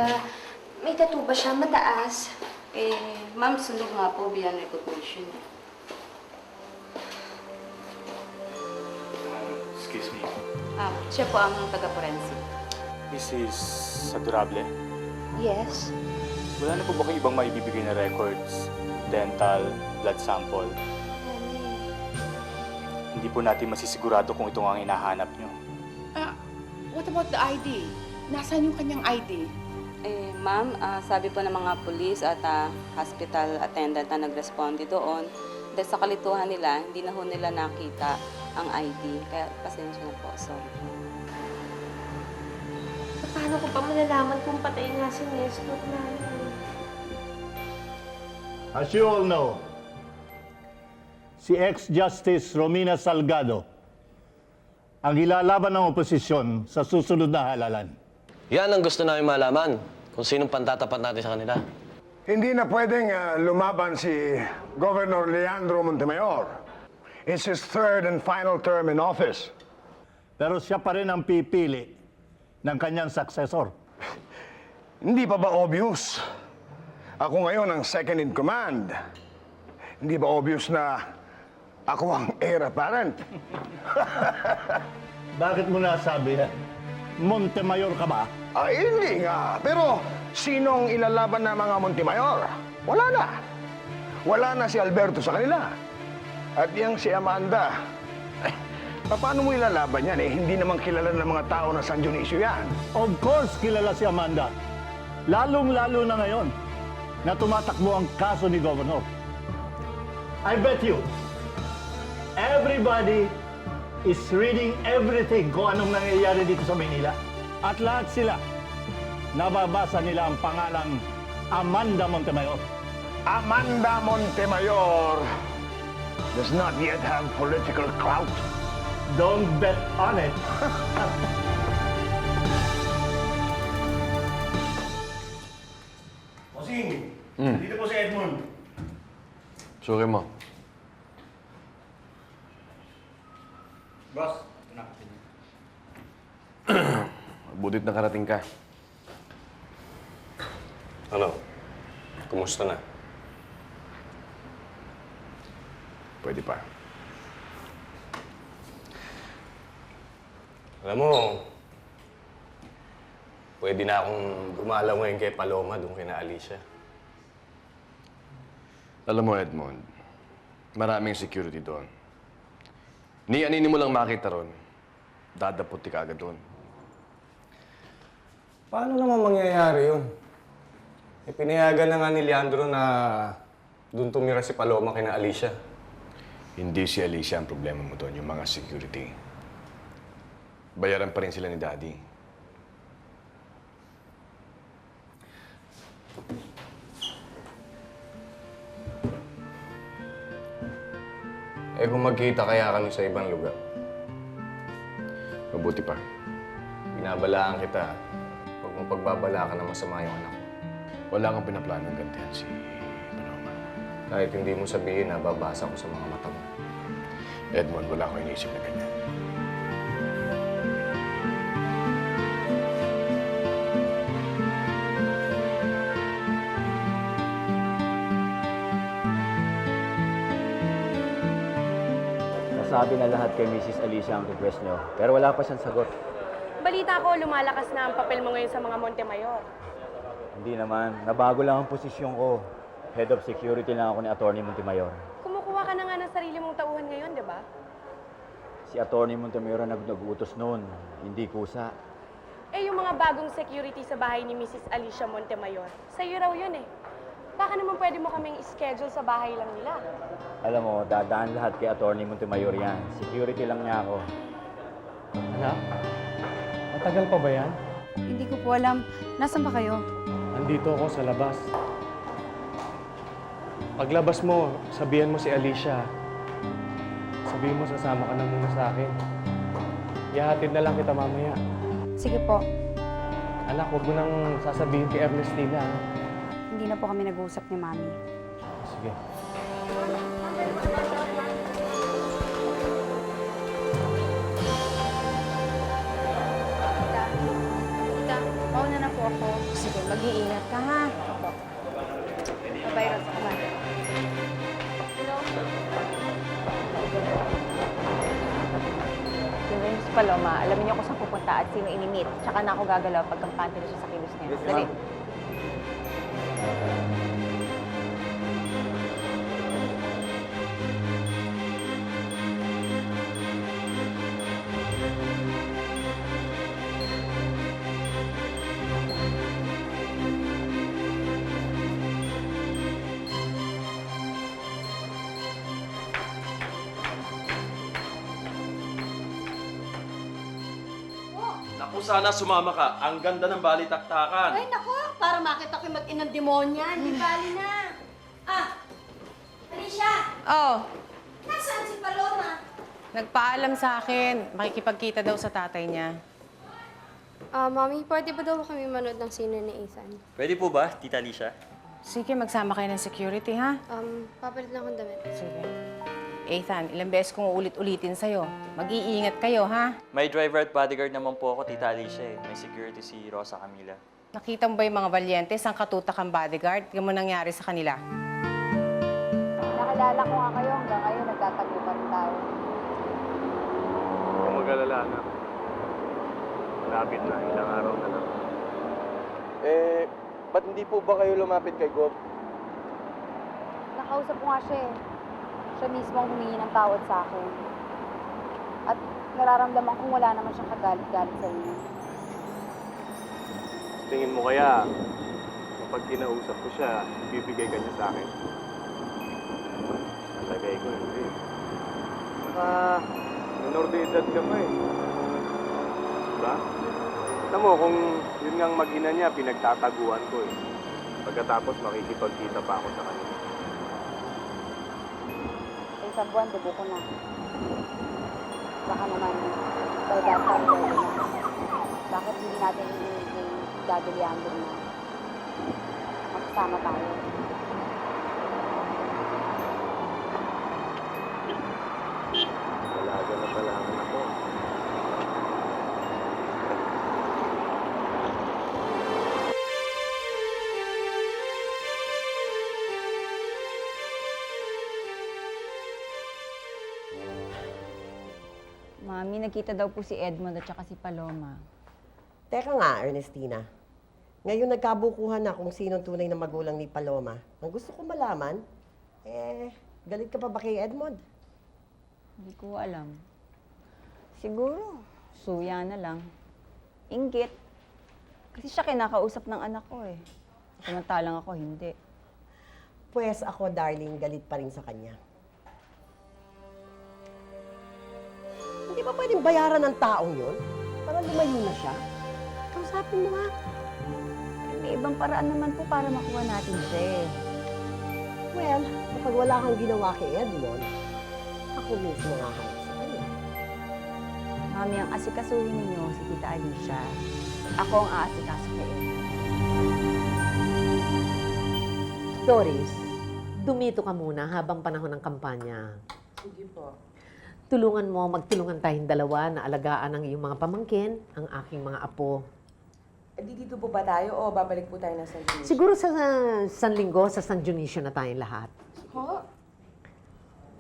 Tita, may tattoo ba siya mataas? Ma'am, sunog nga po beyond recognition. Excuse me. Siya po ang taga-forensic. Mrs. Adorable, Yes. wala na po ba kayong ibang maibibigay na records, dental, blood sample? Hindi po natin masisigurado kung ito nga ang hinahanap nyo. What about the ID? Nasaan yung kanyang ID? Ma'am, sabi po ng mga pulis at hospital attendant na nag-responde doon, dahil sa kalituhan nila, hindi na ho nila nakita ang ID. Kaya pasensya na po, sorry. Paano ko pa malalaman kung patay nga si Nestor na? As you all know, si ex-Justice Romina Salgado ang ilalaban ng oposisyon sa susunod na halalan. Yan ang gusto namin malaman, kung sinong pantatapat natin sa kanila. Hindi na pwedeng lumaban si Governor Leandro Montemayor. It's his third and final term in office. Pero siya pa rin ang pipili ng kanyang successor. Hindi pa ba obvious? Ako ngayon ang second in command. Hindi ba obvious na ako ang heir apparent? Bakit mo nasabi yan? Montemayor ka ba? Ay, hindi nga. Pero sinong ilalaban ng mga Montemayor? Wala na. Wala na si Alberto sa kanila. At yung si Amanda, ay, paano mo ilalaban yan? Hindi naman kilala ng mga tao na San Dionisio yan. Of course, kilala si Amanda. Lalong-lalo na ngayon na tumatakbo ang kaso ni Governor. I bet you, everybody is reading everything kung anong nangyayari dito sa Maynila. At lahat sila, nababasa nila ang pangalang Amanda Montemayor. Amanda Montemayor does not yet have political clout. Don't bet on it. Bossing, dito po si Edmond. Sorry mo. Boss, Butit na karating ka. Ano? Kumusta na? Pwede pa. Alam mo, pwede na akong gumalaw ngayon kay Paloma doon kina Alicia. Alam mo, Edmond, maraming security doon. Ni-aninin mo lang makita ron, dadaputi ka agad doon. Paano naman mangyayari yun? Pinayagan na nga ni Leandro na doon tumira si Paloma kina Alicia. Hindi si Alicia ang problema mo doon, yung mga security. Bayaran pa rin sila ni Daddy. Kung magkita kaya kami sa ibang lugar. Mabuti pa. Binabalaan kita. Huwag mo pagbabala ka na masama yung anak ko. Wala kang pinaplanong gantihan si Paloma. Kahit hindi mo sabihin na babasa ko sa mga mata mo. Edmond, wala akong iniisip na ganyan. Nasabi na lahat kay Mrs. Alicia ang request niyo, pero wala pa siyang sagot. Balita ko, lumalakas na ang papel mo ngayon sa mga Montemayor. Hindi naman, nabago lang ang posisyon ko. Head of Security lang ako ni Attorney Montemayor. Kumukuha ka na nga ng sarili mong tauhan ngayon, di ba? Si Attorney Montemayor ang nag-utos noon, hindi kusa. Yung mga bagong security sa bahay ni Mrs. Alicia Montemayor, sa'yo raw yun eh. Baka naman pwede mo kaming schedule sa bahay lang nila. Alam mo, dadaan lahat kay Attorney Montemayor yan. Security lang niya ako. Anak, matagal pa ba yan? Hindi ko po alam. Nasaan ba kayo? Nandito ako sa labas. Paglabas mo, sabihan mo si Alicia. Sabihin mo sasama ka na muna sa akin. Ihahatid na lang kita mamaya. Sige po. Anak, huwag mo nang sasabihin kay Ernestina. Hindi na po kami nag-uusap ni Mami. Sige. Tita, mauna na po ako. Sige, Si Paloma, alam niyo kung saan pupunta at sino inimit. Tsaka na ako gagalaw pag kampante na siya sa kilos niya. Dali. Naku, sana sumama ka. Ang ganda ng balitaktakan. Ay, nako, para makita ko yung mag-inang demonya. Hindi bali na. Ah, Alicia, Oh, nasaan si Paloma? nagpaalam sa akin. Makikipagkita daw sa tatay niya. Mami, pwede ba daw kami manood ng sine ni Ethan? Pwede po ba, Tita Alicia? Sige, magsama kayo ng security, ha? Papalit lang akong damit. Sige. Ethan, ilang beses kong ulit-ulitin sa'yo. Mag-iingat kayo, ha? May driver at bodyguard naman po ako, Tita Alicia. May security si Rosa Camila. Nakita mo ba yung mga valyentes, ang katutak ang bodyguard? Tingnan mo nangyari sa kanila. Nakilala ko nga kayo hanggang ngayon, nagtatago pa rin tayo. Huwag mag-alala, anak. Malapit na, ilang araw na lang. Ba't hindi po ba kayo lumapit kay Gob? Nakausap ko nga siya eh. Siya mismo ang humingi ng tawad sa akin. At nararamdaman kong wala naman siyang kagalit-galit sa inyo. Tingin mo kaya, kapag kinausap ko siya, bibigay ka niya sa akin? Talagay ko, hindi. Saka, minor de edad ka pa eh. Diba? Alam mo, kung yun ngang mag-ina niya, pinagtataguan ko eh. Pagkatapos, makikipagkita pa ako sa kanya. Sa isang buwan, dugo ko na. Baka naman, by that time, pwede na. Bakit hindi natin i-kay Daddy Leandro na magkasama tayo? Talaga na talaga ako. Mami, nakita daw po si Edmond at saka si Paloma. Teka nga, Ernestina. Ngayon nagkabukuhan na kung sinong tunay na magulang ni Paloma. Ang gusto ko malaman, galit ka pa ba kay Edmond? Hindi ko alam. Siguro, suya na lang. Inggit. Kasi siya kinakausap ng anak ko eh. Samantalang ako, hindi. Pues ako, darling, galit pa rin sa kanya. Hindi ba pwedeng bayaran ng taong yun? Para lumayo na siya? Kausapin mo nga. May ibang paraan naman po para makuha natin siya eh. Well, kapag wala kang ginawa kay Edmond, ako mismo hahanap sa kanya. Mami, ang asikasuhin ninyo si Tita Alicia. Ako ang aasikaso kay Edmond. Doris, dumito ka muna habang panahon ng kampanya. Sige po. Tulungan mo, magtulungan tayong dalawa na alagaan ang iyong mga pamangkin, ang aking mga apo. Dito po ba tayo o babalik po tayo ng San Dionisio? Siguro sa San Linggo, sa San Dionisio na tayong lahat. Ho?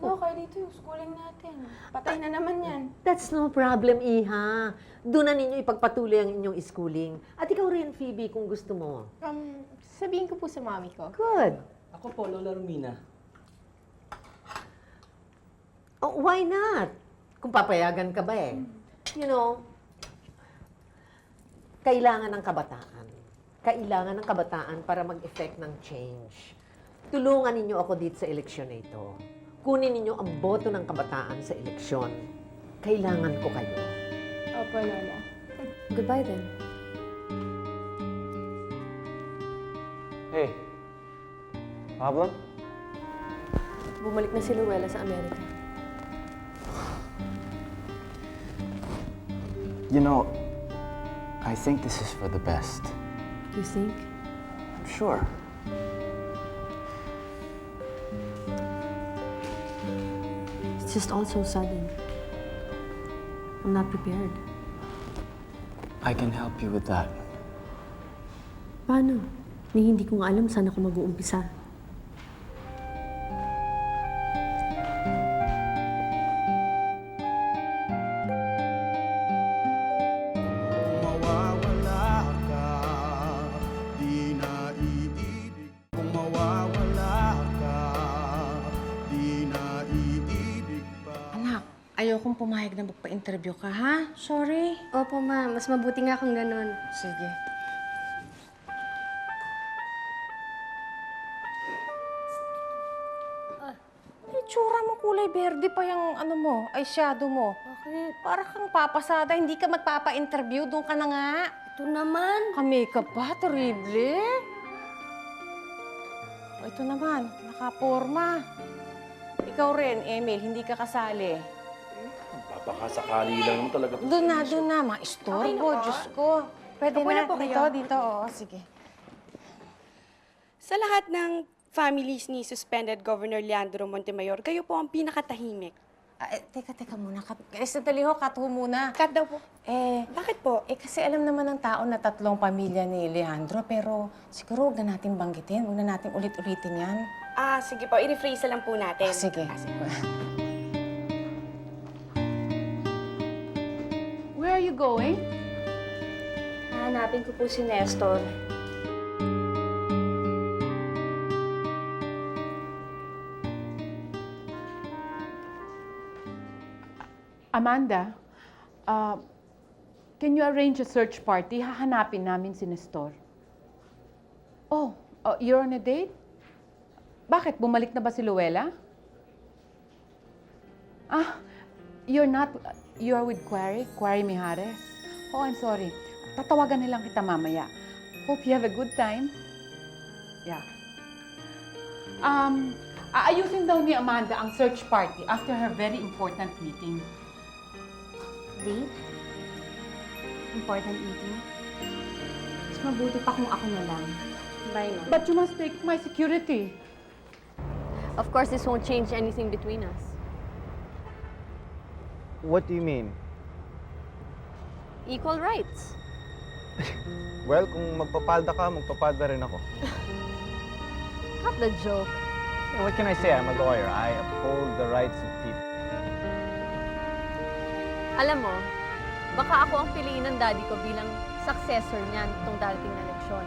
Okay, dito yung schooling natin. Patay na naman yan. That's no problem, Iha. Doon na ninyo ipagpatuloy ang inyong schooling. At ikaw rin, Phoebe, kung gusto mo. Sabihin ko po sa mami ko. Good. Ako po, Lola Romina. Oh, why not? Kung papayagan ka ba eh. You know, kailangan ng kabataan. Kailangan ng kabataan para mag-effect ng change. Tulungan ninyo ako dito sa eleksyon na ito. Kunin ninyo ang boto ng kabataan sa eleksyon. Kailangan ko kayo. Opo, Lola. Goodbye then. Hey, problem? Bumalik na si Luella sa Amerika. You know, I think this is for the best. You think? I'm sure. It's just all so sudden. I'm not prepared. I can help you with that. Paano? Ni hindi ko nga alam saan ako mag-uumpisa. ayokong pumayag na magpa-interview ka, ha? Sorry. Opo, ma. Mas mabuti nga kung ganun. Sige. Itsura mo kulay berde pa yung ano mo, eyeshadow mo. Bakit? Para kang papasada, hindi ka magpapa-interview, doon ka na nga. Ito naman. Ka-makeup pa, terrible. O, ito naman, nakaporma. Ikaw rin, Emil, hindi ka kasali. Papakasakali lang naman talaga. Doon na, mga istorbo, Diyos ko. Pwede Upo na, na po dito, kayo. dito, oo, sige. Sa lahat ng families ni suspended Governor Leandro Montemayor, kayo po ang pinakatahimik. Teka muna. Sandali ho, cut ho muna. Cut daw po. Bakit po? Kasi alam naman ng tao na 3 pamilya ni Leandro, pero siguro huwag na natin banggitin. Huwag na natin ulit-ulitin yan. Sige po. I-rephrase na lang po natin. Sige. Where are you going? Hahanapin ko po si Nestor. Amanda, can you arrange a search party? Hahanapin namin si Nestor. Oh, you're on a date? Bakit? Bumalik na ba si Luella? You're with Quarry Mijares? Oh, I'm sorry. Tatawagan nilang kita mamaya. Hope you have a good time. Yeah. Aayusin daw ni Amanda ang search party after her very important meeting. Date? Important meeting? Mas mabuti pa kung ako na lang. Bye, Mom. But you must take my security. Of course, this won't change anything between us. What do you mean? Equal rights. Well, kung magpapalda ka, magpapalda rin ako. Cut the joke. What can I say? I'm a lawyer. I uphold the rights of people. Alam mo, baka ako ang piliin ng daddy ko bilang successor niyan itong darating na eleksyon.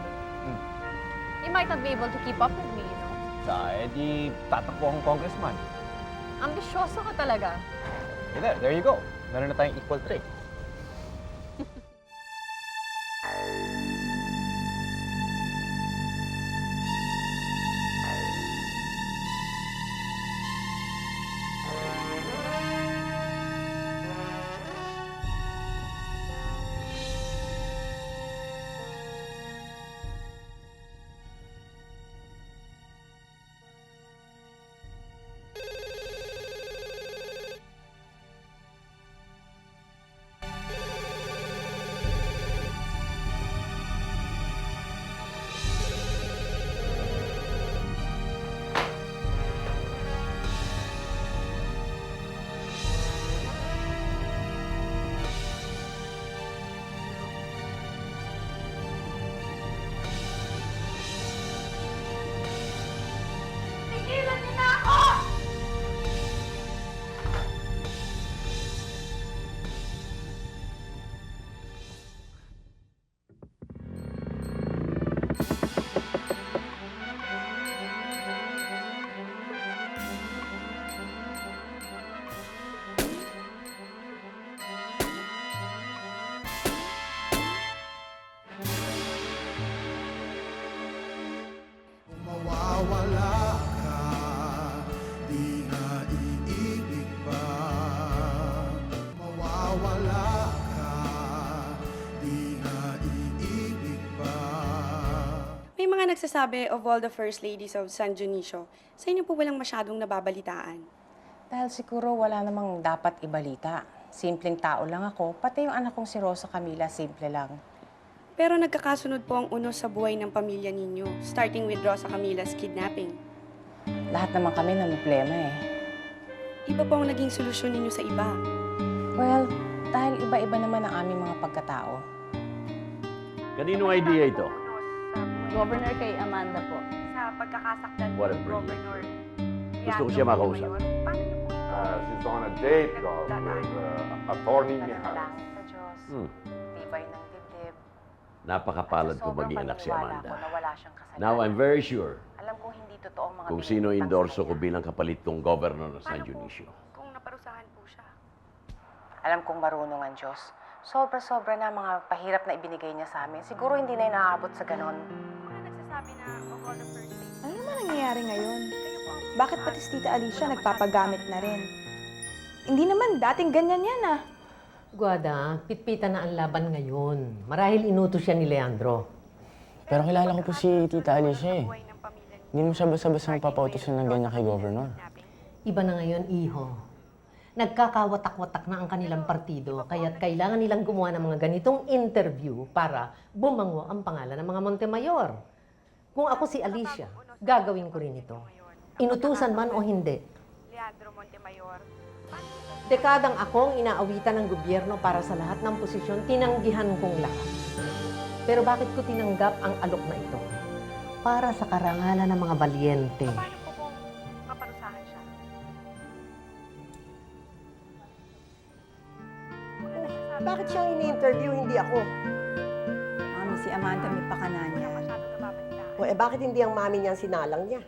He might not be able to keep up with me, you know? Di tatakbo akong congressman. Ambisyoso ka talaga. There you go. Meron na tayong equal trade. Mawawala ka, di na iibig pa. Mawawala ka, di na iibig pa. May mga nagsasabi of all the first ladies of San Dionisio, sa inyo po walang masyadong nababalitaan. Dahil siguro wala namang dapat ibalita. Simpleng tao lang ako, pati yung anak kong si Rosa Camila, simple lang. Pero nagkakasunod po ang unos sa buhay ng pamilya ninyo, starting with Rosa Camila's kidnapping. Lahat naman kami na problema eh. Iba po ang naging solusyon ninyo sa iba. Well, dahil iba-iba naman ang aming mga pagkatao. Kaninong idea ito? Governor kay Amanda po. Sa pagkakasaktan What a brilliant. Gusto ko siya makausap. She's on a date with Attorney Mijares. Sa Diyos, Hmm. tibay ng dibdib. Napakapalad ko Sobrang maging anak si paniwala Amanda. ko na wala siyang kasalanan. Now I'm very sure Alam ko hindi totoo ang mga kung sino binibintang endorso sa ko bilang kapalit kong governor ng San Dionisio. Kung naparusahan po siya. Alam kong marunong ang Diyos. Sobra-sobra na mga pahirap na ibinigay niya sa amin. Siguro hindi na inaabot sa ganon. Ano naman nangyayari ngayon? Bakit pati si Tita Alicia nagpapagamit na rin? Hindi naman dating ganyan yan ah. Guada, pitpitan na ang laban ngayon. Marahil inutos siya ni Leandro. Pero kilala ko po si Tita Alicia eh. Hindi mo siya basta-basta magpapautos ng ganyan kay Governor. Iba na ngayon, iho. Nagkakawatak-watak na ang kanilang partido, kaya't kailangan nilang gumawa ng mga ganitong interview para bumango ang pangalan ng mga Montemayor. Kung ako si Alicia, gagawin ko rin ito. Inutusan man o hindi. Leandro Montemayor. Dekadang akong inaawitan ng gobyerno para sa lahat ng posisyon, tinanggihan kong lahat. Pero bakit ko tinanggap ang alok na ito? Para sa karangalan ng mga balyente. Paano po kung kaparusahan siya? Bakit siyang ini-interview, hindi ako? Mami, si Amanda may pakana niya. O bakit hindi ang mami niya ang sinalang niya?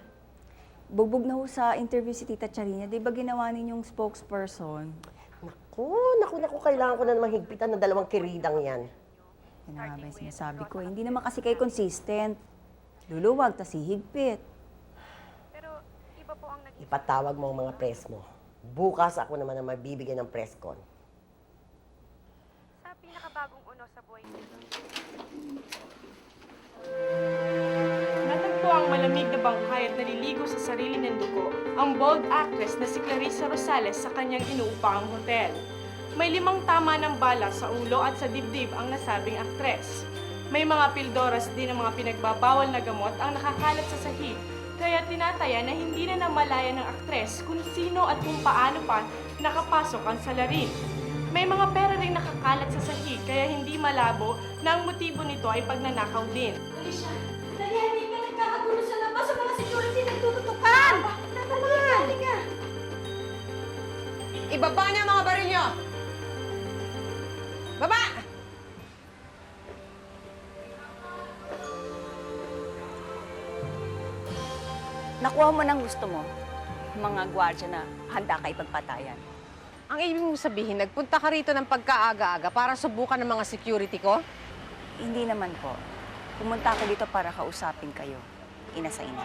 Bugbog na ho sa interview si Tita Charina. Di ba ginawa ninyong spokesperson? Naku, kailangan ko na namang higpitan ng 2 kiridang yan. Yan na nga ba yung sinasabi ko. Hindi naman kasi kayo consistent. Luluwag, tas hihigpit. Pero iba po ang naging... Ipatawag mo ang mga press mo. Bukas ako naman ang mabibigyan ng press con. Sa pinakabagong uno sa buhay niya. Natagpo ang malamig na bangkay at naliligo sa sarili ng dugo ang bold actress na si Clarissa Rosales sa kanyang inuupang hotel. May 5 tama ng bala sa ulo at sa dibdib ang nasabing aktres. May mga pildoras din ng mga pinagbabawal na gamot ang nakakalat sa sahig, kaya tinataya na hindi na namalaya ng aktres kung sino at kung paano pa nakapasok ang salarin. May mga pera rin nakakalat sa sahig, kaya hindi malabo na ang motibo nito ay pagnanakaw din. Alicia, dali, hindi ka nagkakagulo sa labas sa mga security nagtututukan! Halika! Ibaba niya ang mga baril niyo! Baba! Nakuha mo ng gusto mo. Mga gwardya na handa ka ipagpatayan. Ang ibig mong sabihin, nagpunta ka rito ng pagkaaga-aga para subukan ng mga security ko? Hindi naman po. Pumunta ako dito para kausapin kayo. Ina sa ina.